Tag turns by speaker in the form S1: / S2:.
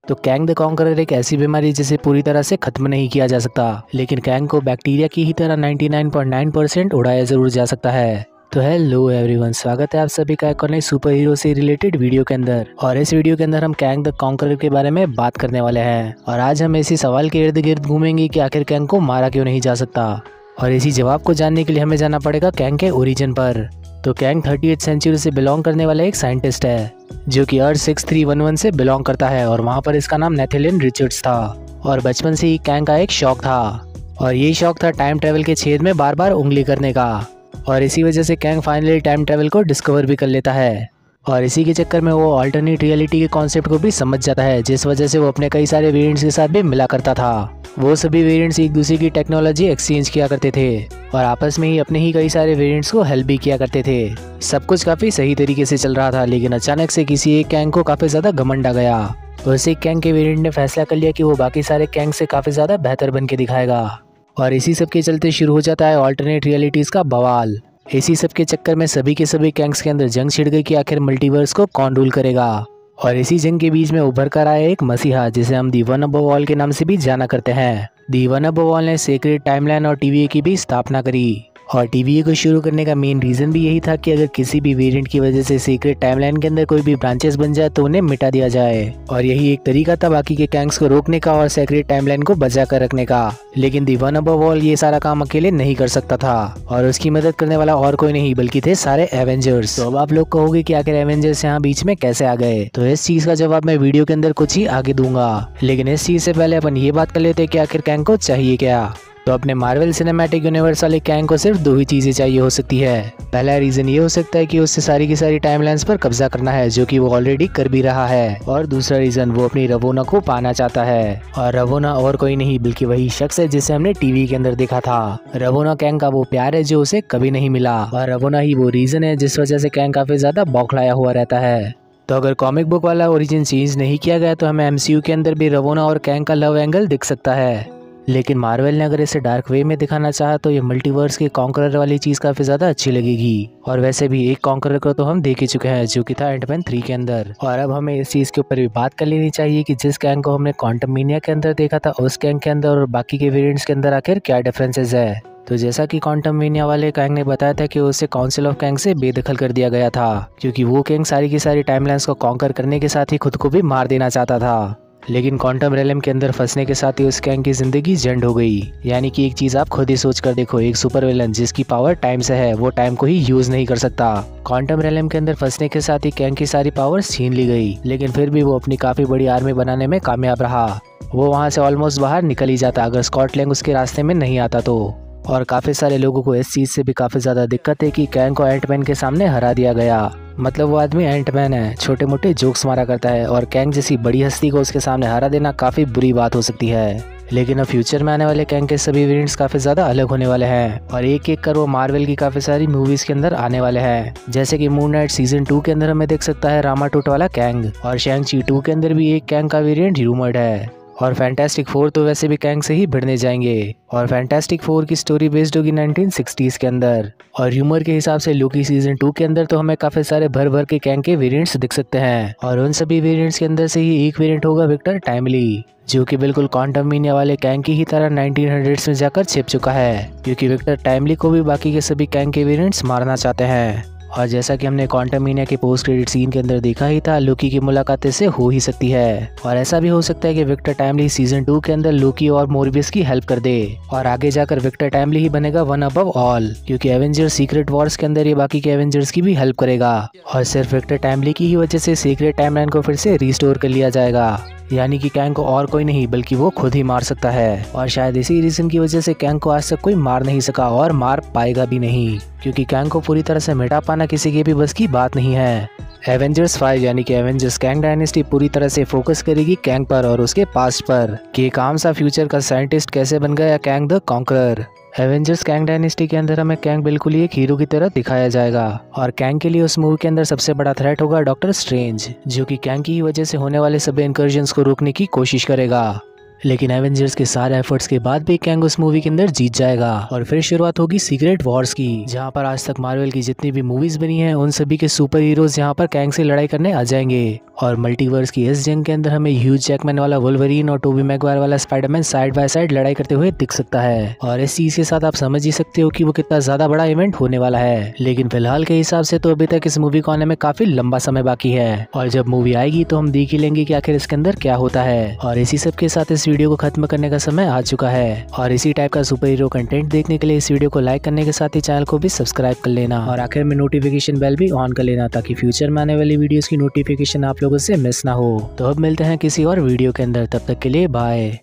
S1: तो Kang the conqueror एक ऐसी बीमारी जिसे पूरी तरह से खत्म नहीं किया जा सकता, लेकिन कैंग को बैक्टीरिया की ही तरह 99.9% उड़ाया जरूर जा सकता है। तो हेलो एवरीवन, स्वागत है आप सभी का एक और नई सुपर हीरो से रिलेटेड वीडियो के अंदर। और इस वीडियो के अंदर हम कैंग द कॉन्करर के बारे में बात करने वाले हैं। और आज हम इसी सवाल के इर्द गिर्द घूमेंगे कि आखिर कैंग को मारा क्यों नहीं जा सकता। और इसी जवाब को जानने के लिए हमें जाना पड़ेगा कैंग के ओरिजिन पर। तो कैंग 30th सेंचुरी से बिलोंग करने वाला एक साइंटिस्ट है जो कि अर्थ 6311 से बिलोंग करता है, और वहाँ पर इसका नाम नेथेलियन रिचर्ड्स था। और बचपन से ही कैंग का एक शौक था, और ये शौक था टाइम ट्रेवल के छेद में बार बार उंगली करने का। और इसी वजह से कैंग फाइनली टाइम ट्रेवल को डिस्कवर भी कर लेता है, और इसी के चक्कर में वो अल्टरनेट रियलिटी के कॉन्सेप्ट को भी समझ जाता है, जिस वजह से वो अपने कई सारे वेरिएंट्स के साथ भी मिला करता था। वो सभी वेरिएंट्स एक दूसरे की टेक्नोलॉजी एक्सचेंज किया करते थे और आपस में ही अपने ही कई सारे वेरिएंट्स को हेल्प भी किया करते थे। सब कुछ काफी सही तरीके से चल रहा था, लेकिन अचानक से किसी एक कैंग को काफी ज्यादा घमंड आ गया। वैसे कैंग के वेरिएंट ने फैसला कर लिया कि वो बाकी सारे कैंग से काफी ज्यादा बेहतर बन के दिखाएगा, और इसी सब के चलते शुरू हो जाता है ऑल्टरनेट रियलिटीज का बवाल। इसी सब के चक्कर में सभी के सभी कैंग्स के अंदर जंग छिड़ गई कि आखिर मल्टीवर्स को कौन रूल करेगा। और इसी जंग के बीच में उभर कर आया एक मसीहा जिसे हम दी वन अबव ऑल के नाम से भी जाना करते हैं। दी वन अबव ऑल ने सेक्रेट टाइमलाइन और टीवीए की भी स्थापना करी। और टीवीए को शुरू करने का मेन रीजन भी यही था कि अगर किसी भी वेरिएंट की वजह से सीक्रेट टाइमलाइन के अंदर कोई भी ब्रांचेस बन जाए तो उन्हें मिटा दिया जाए। और यही एक तरीका था बाकी के कैंग्स को रोकने का और सीक्रेट टाइमलाइन को बचा कर रखने का। लेकिन दी वन अबव ऑल ये सारा काम अकेले नहीं कर सकता था, और उसकी मदद करने वाला और कोई नहीं बल्कि थे सारे एवेंजर्स। तो अब आप लोग कहोगे कि आखिर एवेंजर्स यहाँ बीच में कैसे आ गए, तो इस चीज का जवाब मैं वीडियो के अंदर कुछ ही आगे दूंगा। लेकिन इस चीज से पहले अपन ये बात कर लेते हैं कि आखिर कैंग को चाहिए क्या। तो अपने मार्वल सिनेमैटिक यूनिवर्स वाले कैंग को सिर्फ दो ही चीजें चाहिए हो सकती है। पहला रीजन ये हो सकता है कि उससे सारी की सारी टाइमलाइंस पर कब्जा करना है, जो कि वो ऑलरेडी कर भी रहा है। और दूसरा रीजन वो अपनी रवोना को पाना चाहता है, और रवोना और कोई नहीं बल्कि वही शख्स है जिसे हमने टीवी के अंदर देखा था। रवोना कैंग का वो प्यार है जो उसे कभी नहीं मिला, और रवोना ही वो रीजन है जिस वजह से कैंग काफी ज्यादा बौखलाया हुआ रहता है। तो अगर कॉमिक बुक वाला ओरिजिन चेंज नहीं किया गया तो हमें एमसीयू के अंदर भी रवोना और कैंग का लव एंगल दिख सकता है। लेकिन मार्वल ने अगर इसे डार्क वे में दिखाना चाहा तो ये मल्टीवर्स के कॉन्करर वाली चीज काफी ज्यादा अच्छी लगेगी। और वैसे भी एक कॉन्करर को तो हम देख ही चुके हैं, जो कि था एंटमैन 3 के अंदर। और अब हमें इस चीज के ऊपर भी बात कर लेनी चाहिए कि जिस कैंग को हमने क्वांटममेनिया के अंदर देखा था, उस कैंग के अंदर और बाकी के वेरिएंट्स के अंदर आखिर क्या डिफरेंसेस है। तो जैसा कि क्वांटममेनिया वाले कैंग ने बताया था कि उसे काउंसिल ऑफ कैंग से बेदखल कर दिया गया था, क्योंकि वो कैंग सारी की सारी टाइमलाइंस को कॉन्कर करने के साथ ही खुद को भी मार देना चाहता था। लेकिन क्वांटम रेलम के अंदर फंसने के साथ ही उस कैंग की जिंदगी झंड हो गई। यानी कि एक चीज आप खुद ही सोच कर देखो, एक सुपर विलन जिसकी पावर टाइम से है, वो टाइम को ही यूज नहीं कर सकता। क्वांटम रेलम के अंदर फंसने के साथ ही कैंग की सारी पावर्स छीन ली गई, लेकिन फिर भी वो अपनी काफी बड़ी आर्मी बनाने में कामयाब रहा। वो वहाँ से ऑलमोस्ट बाहर निकल ही जाता अगर स्कॉट लैंग उसके रास्ते में नहीं आता तो। और काफी सारे लोगों को इस चीज से भी काफी ज्यादा दिक्कत है कि कैंग को एंटमैन के सामने हरा दिया गया। मतलब वो आदमी एंटमैन है, छोटे मोटे जोक्स मारा करता है, और कैंग जैसी बड़ी हस्ती को उसके सामने हरा देना काफी बुरी बात हो सकती है। लेकिन अब फ्यूचर में आने वाले कैंग के सभी वेरिएंट्स काफी ज्यादा अलग होने वाले हैं, और एक एक कर वो मार्वल की काफी सारी मूवीज के अंदर आने वाले हैं। जैसे कि मून नाइट सीजन 2 के अंदर हमें देख सकता है रामाटूट वाला कैंग, और शैंग-ची 2 के अंदर भी एक कैंग का वेरिएंट रूमर्ड है। और फैंटास्टिक 4 तो वैसे भी कैंग से ही भिड़ने जाएंगे, और फैंटास्टिक 4 की स्टोरी बेस्ड होगी 1960s के अंदर। और ह्यूमर के हिसाब से लोकी सीजन 2 के अंदर तो हमें काफी सारे भर भर के कैंग के वेरिएंट्स दिख सकते हैं, और उन सभी वेरिएंट्स के अंदर से ही एक वेरिएंट होगा विक्टर टाइमली, जो कि बिल्कुल क्वांटममेनिया वाले कैंग की ही तरह 1900s में जाकर छिप चुका है, क्योंकि विक्टर टाइमली को भी बाकी के सभी कैंग के वेरिएंट्स मारना चाहते हैं। और जैसा कि हमने क्वांटममेनिया के पोस्ट क्रेडिट सीन के अंदर देखा ही था, लोकी की मुलाकात इससे हो ही सकती है। और ऐसा भी हो सकता है कि विक्टर टाइमली सीजन 2 के अंदर लोकी और मोरबियस की हेल्प कर दे, और आगे जाकर विक्टर टाइमली ही बनेगा वन अबव ऑल, क्योंकि एवेंजर्स सीक्रेट वॉर्स के अंदर ये बाकी के एवेंजर्स की भी हेल्प करेगा। और सिर्फ विक्टर टाइमली की ही वजह से सीक्रेट टाइमलाइन को फिर से रिस्टोर कर लिया जाएगा। यानी कि कैंग को और कोई नहीं बल्कि वो खुद ही मार सकता है, और शायद इसी रीजन की वजह से कैंग को आज तक कोई मार नहीं सका और मार पाएगा भी नहीं, क्योंकि कैंग को पूरी तरह से मिटा पाना किसी के भी बस की बात नहीं है। एवेंजर्स 5 यानी कि एवेंजर्स कैंग डायनेस्टी पूरी तरह से फोकस करेगी कैंग पर और उसके पास्ट पर, कि एक आम सा फ्यूचर का साइंटिस्ट कैसे बन गया Kang the conqueror. Avengers Kang dynasty के अंदर हमें कैंग बिल्कुल ही एक हीरो की तरह दिखाया जाएगा, और कैंग के लिए उस मूवी के अंदर सबसे बड़ा थ्रेट होगा डॉक्टर स्ट्रेंज, जो कि कैंग की वजह से होने वाले सभी इनकर्जन्स को रोकने की कोशिश करेगा। लेकिन एवेंजर्स के सारे एफर्ट्स के बाद भी कैंग उस मूवी के अंदर जीत जाएगा और फिर शुरुआत होगी सीक्रेट वॉर्स की, जहाँ पर आज तक मार्वल की जितनी भी मूवीज बनी है उन सभी के सुपर हीरोज यहाँ पर कैंग से लड़ाई करने आ जाएंगे। और मल्टीवर्स की इस जंग के अंदर हमें ह्यूज जैकमैन वाला वुल्वरीन और टोबी मैगवायर वाला स्पाइडरमैन साइड बाय साइड लड़ाई करते हुए दिख सकता है। और इस चीज के साथ आप समझ ही सकते हो कि वो कितना ज्यादा बड़ा इवेंट होने वाला है। लेकिन फिलहाल के हिसाब से तो अभी तक इस मूवी को आने में काफी लंबा समय बाकी है और जब मूवी आएगी तो हम देख ही लेंगे कि आखिर इसके अंदर क्या होता है। और इसी सब के साथ इस वीडियो को खत्म करने का समय आ चुका है और इसी टाइप का सुपर हीरो कंटेंट देखने के लिए इस वीडियो को लाइक करने के साथ ही चैनल को भी सब्सक्राइब कर लेना और आखिर में नोटिफिकेशन बेल भी ऑन कर लेना ताकि फ्यूचर में आने वाली वीडियोस की नोटिफिकेशन आप लोगों से मिस ना हो। तो अब मिलते हैं किसी और वीडियो के अंदर, तब तक के लिए बाय।